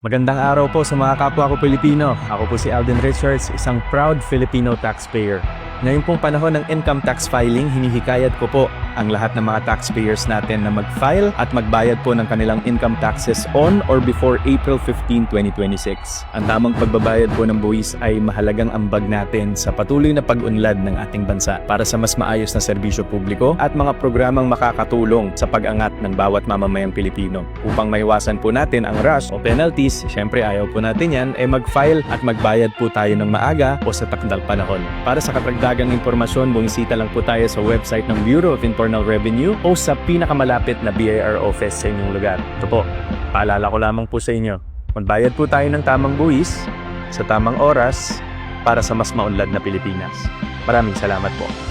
Magandang araw po sa mga kapwa ko Pilipino. Ako po si Alden Richards, isang proud Filipino taxpayer. Ngayon pong panahon ng income tax filing, hinihikayat ko po ang lahat ng mga taxpayers natin na mag-file at magbayad po ng kanilang income taxes on or before April 15, 2026. Ang tamang pagbabayad po ng buwis ay mahalagang ambag natin sa patuloy na pag-unlad ng ating bansa para sa mas maayos na serbisyo publiko at mga programang makakatulong sa pag-angat ng bawat mamamayang Pilipino. Upang maiwasan po natin ang rush o penalties, syempre ayaw po natin yan, ay mag-file at magbayad po tayo ng maaga o sa takdang panahon. Para sa karagdagang impormasyon, bumisita lang po tayo sa website ng Bureau of Internal Revenue o sa pinakamalapit na BIR office sa inyong lugar. Ito po, paalala ko lamang po sa inyo, magbayad po tayo ng tamang buwis sa tamang oras para sa mas maunlad na Pilipinas. Maraming salamat po.